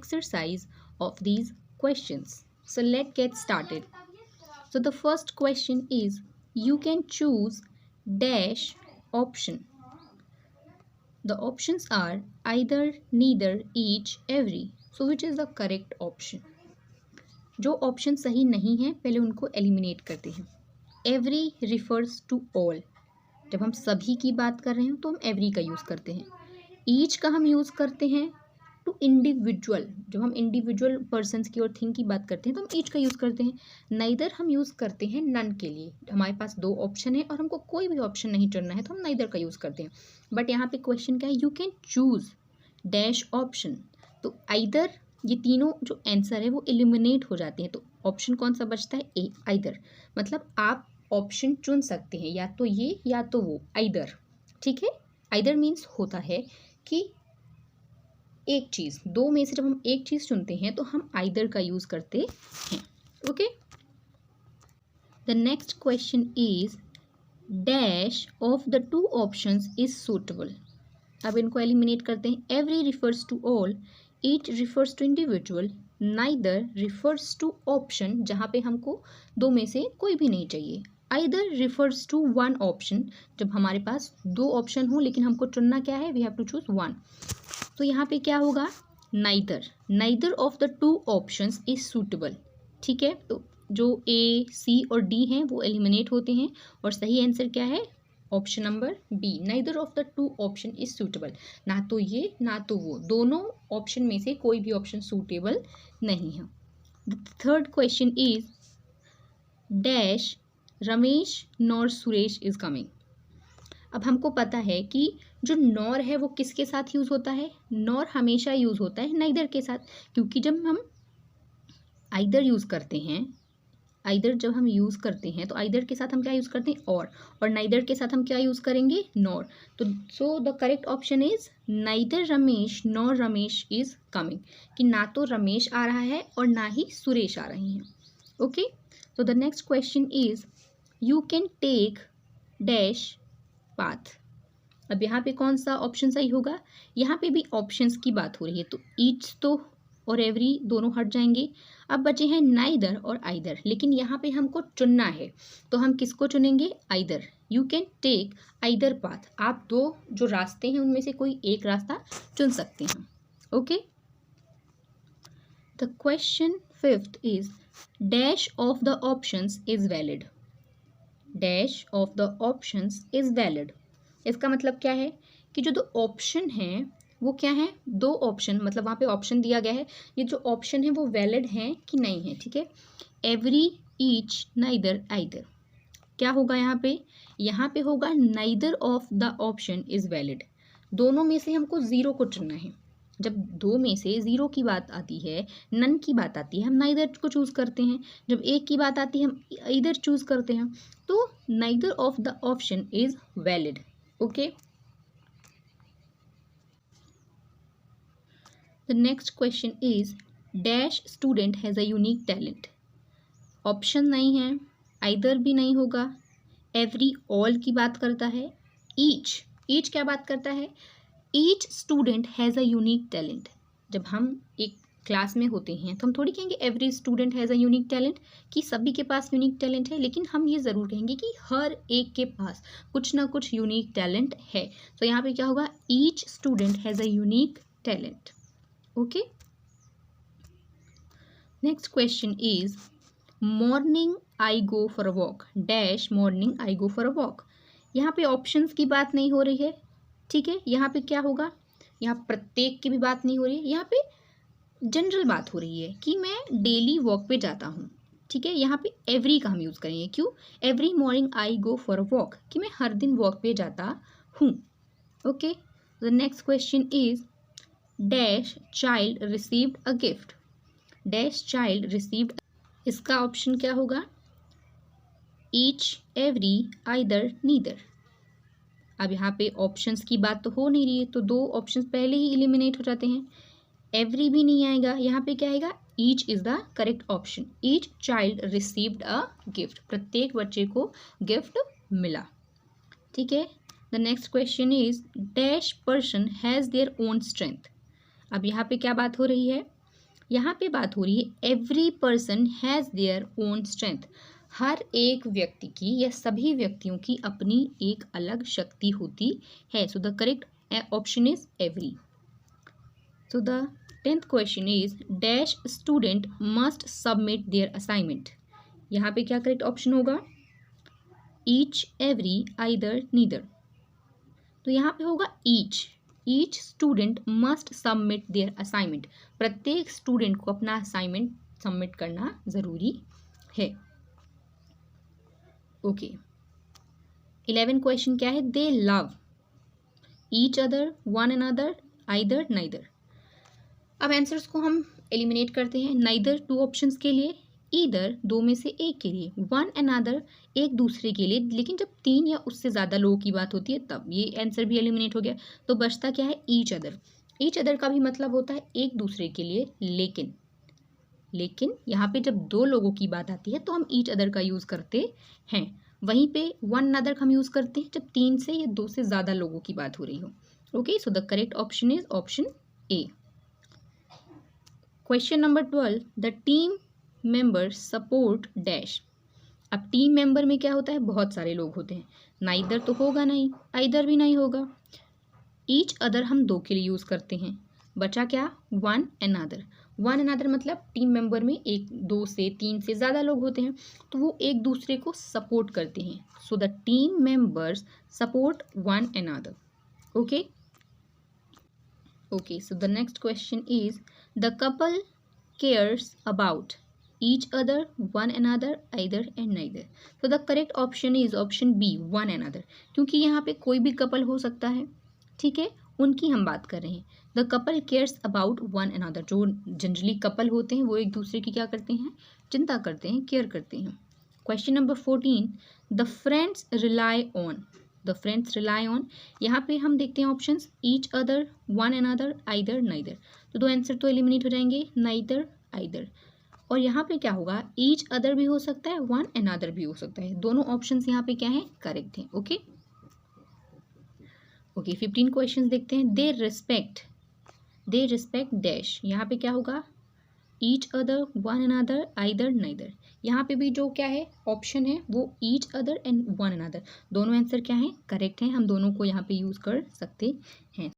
exercise of these questions. So let's get started. So the first question is, you can choose dash option. The options are either, neither, each, every. So which is the correct option? जो option सही नहीं है पहले उनको eliminate करते हैं. Every refers to all. जब हम सभी की बात कर रहे हैं तो हम एवरी का यूज़ करते हैं. ईच का हम यूज़ करते हैं टू इंडिविजुअल. जब हम इंडिविजुअल पर्सन्स की और थिंग की बात करते हैं तो हम ईच का यूज़ करते हैं. नाइदर हम यूज़ करते हैं नन के लिए. हमारे पास दो ऑप्शन है और हमको कोई भी ऑप्शन नहीं चुनना है तो हम नाइदर का यूज़ करते हैं. बट यहाँ पे क्वेश्चन क्या है, you can choose dash option. तो आइदर ये तीनों जो आंसर है वो एलिमिनेट हो जाते हैं. तो ऑप्शन कौन सा बचता है, ए, आइदर. मतलब आप ऑप्शन चुन सकते हैं या तो ये या तो वो, आइदर. ठीक है. आइदर मीन्स होता है कि एक चीज़, दो में से जब हम एक चीज़ चुनते हैं तो हम आइदर का यूज़ करते हैं. Okay. The next question is dash of the two options is suitable. अब इनको एलिमिनेट करते हैं. Every refers to all, each refers to individual, neither refers to option जहाँ पे हमको दो में से कोई भी नहीं चाहिए. Either refers to one option, जब हमारे पास दो ऑप्शन हो लेकिन हमको चुनना क्या है, we have to choose one. तो यहाँ पे क्या होगा, neither. Neither of the two options is suitable. ठीक है. तो जो ए, सी और डी हैं वो एलिमिनेट होते हैं और सही आंसर क्या है, option number B. Neither of the two option is suitable. ना तो ये ना तो वो, दोनों ऑप्शन में से कोई भी ऑप्शन सूटेबल नहीं है. The third question is dash Ramesh nor Suresh is coming. अब हमको पता है कि जो नॉर है वो किसके साथ यूज़ होता है, नॉर हमेशा यूज़ होता है नाइदर के साथ. क्योंकि जब हम आइदर यूज़ करते हैं, आइदर जब हम यूज़ करते हैं तो आइदर के साथ हम क्या यूज़ करते हैं, और नाइदर के साथ हम क्या यूज़ करेंगे, नॉर. तो so the correct option is neither Ramesh nor Ramesh is coming. कि ना तो रमेश आ रहा है और ना ही सुरेश आ रहे हैं. ओके. तो the next question is you can take dash path. अब यहाँ पे कौन सा ऑप्शन सही होगा, यहाँ पे भी ऑप्शंस की बात हो रही है. तो ईच तो और एवरी दोनों हट जाएंगे. अब बचे हैं नाइदर और आइदर. लेकिन यहाँ पे हमको चुनना है तो हम किसको चुनेंगे, either. You can take either path. आप दो जो रास्ते हैं उनमें से कोई एक रास्ता चुन सकते हैं. Okay. The question fifth is dash of the options is valid. Dash of the options is valid. इसका मतलब क्या है कि जो दो ऑप्शन हैं वो क्या है, दो ऑप्शन, मतलब वहाँ पे ऑप्शन दिया गया है, ये जो ऑप्शन है वो वैलिड हैं कि नहीं है. ठीक है. Every, each, neither, either. क्या होगा यहाँ पे होगा neither of the option is valid. दोनों में से हमको ज़ीरो को चुनना है. जब दो में से ज़ीरो की बात आती है, नन की बात आती है, हम नाइदर को चूज़ करते हैं. जब एक की बात आती है हम इधर चूज़ करते हैं. तो neither of the option is valid. Okay. The next question is dash student has a unique talent. Option नहीं है, आइदर भी नहीं होगा, एवरी ऑल की बात करता है, ईच क्या बात करता है, each student has a unique talent. जब हम एक क्लास में होते हैं तो हम थोड़ी कहेंगे every student has a unique talent कि सभी के पास यूनिक टैलेंट है. लेकिन हम ये ज़रूर कहेंगे कि हर एक के पास कुछ ना कुछ यूनिक टैलेंट है. तो यहाँ पे क्या होगा, each student has a unique talent. Okay. Next question is morning I go for a walk. Dash morning I go for a walk. यहाँ पे ऑप्शंस की बात नहीं हो रही है. ठीक है. यहाँ पे क्या होगा, यहाँ प्रत्येक की भी बात नहीं हो रही है, यहाँ पे जनरल बात हो रही है कि मैं डेली वॉक पे जाता हूँ. ठीक है. यहाँ पे एवरी का हम यूज़ करेंगे. क्यों, every morning I go for a walk, कि मैं हर दिन वॉक पे जाता हूँ. Okay. The next question is dash child received a gift. Dash child received. इसका ऑप्शन क्या होगा, ईच, एवरी, आइदर, नीदर. अब यहाँ पे ऑप्शंस की बात तो हो नहीं रही है तो दो ऑप्शंस पहले ही एलिमिनेट हो जाते हैं. एवरी भी नहीं आएगा. यहाँ पे क्या आएगा, each is the correct option. Each child received a gift. प्रत्येक बच्चे को गिफ्ट मिला. ठीक है. The next question is dash person has their own strength. अब यहाँ पे क्या बात हो रही है, यहाँ पे बात हो रही है every person has their own strength. हर एक व्यक्ति की या सभी व्यक्तियों की अपनी एक अलग शक्ति होती है। So the correct option is every. So the 10th question is dash student must submit there assignment. यहाँ पे क्या करेक्ट ऑप्शन होगा? Each, every, either, neither. तो यहाँ पे होगा each student must submit there assignment. प्रत्येक स्टूडेंट को अपना असाइनमेंट सबमिट करना जरूरी है। ओके 11 क्वेश्चन क्या है? दे love each other, one another, either, neither. अब आंसर्स को हम एलिमिनेट करते हैं। नाइदर 2 ऑप्शंस के लिए, ईदर 2 में से एक के लिए, वन अनदर एक दूसरे के लिए। लेकिन जब 3 या उससे ज़्यादा लोगों की बात होती है तब ये आंसर भी एलिमिनेट हो गया। तो बचता क्या है? Each other. ईच अदर का भी मतलब होता है एक दूसरे के लिए, लेकिन यहाँ पे जब 2 लोगों की बात आती है तो हम ईच अदर का यूज़ करते हैं। वहीं पे वन अनदर हम यूज़ करते हैं जब 3 से या 2 से ज़्यादा लोगों की बात हो रही हो। Okay, so the correct option is option A. Question number 12, the team member support dash. अब टीम मेंबर में क्या होता है? बहुत सारे लोग होते हैं। नाइदर तो होगा नहीं, आइदर भी नहीं होगा। ईच अदर हम 2 के लिए यूज़ करते हैं। बचा क्या? One another. वन अनदर मतलब टीम मेंबर में 1, 2 से 3 से ज़्यादा लोग होते हैं तो वो एक दूसरे को सपोर्ट करते हैं। So the team members support one another. Okay Okay, so the next question is the couple cares about each other, one another, either and neither. So the correct option is option B, one another. क्योंकि यहाँ पे कोई भी couple हो सकता है, ठीक है, उनकी हम बात कर रहे हैं। The couple cares about one another. जो जनरली कपल होते हैं वो एक दूसरे की क्या करते हैं? चिंता करते हैं, केयर करते हैं। Question number 14, the friends rely on. The friends rely on, यहाँ पे हम देखते हैं options each other, one another, either, neither. तो 2 आंसर तो एलिमिनेट हो जाएंगे, नाइदर, आइदर। और यहाँ पे क्या होगा? ईच अदर भी हो सकता है, वन अनदर भी हो सकता है। दोनों ऑप्शंस यहाँ पे क्या है? करेक्ट हैं। ओके 15 क्वेश्चन देखते हैं। They respect dash. यहाँ पे क्या होगा? Each other, one another, either, neither. यहाँ पे भी जो क्या है ऑप्शन है वो each other and one another. दोनों आंसर क्या है? करेक्ट हैं। हम दोनों को यहाँ पे यूज़ कर सकते हैं।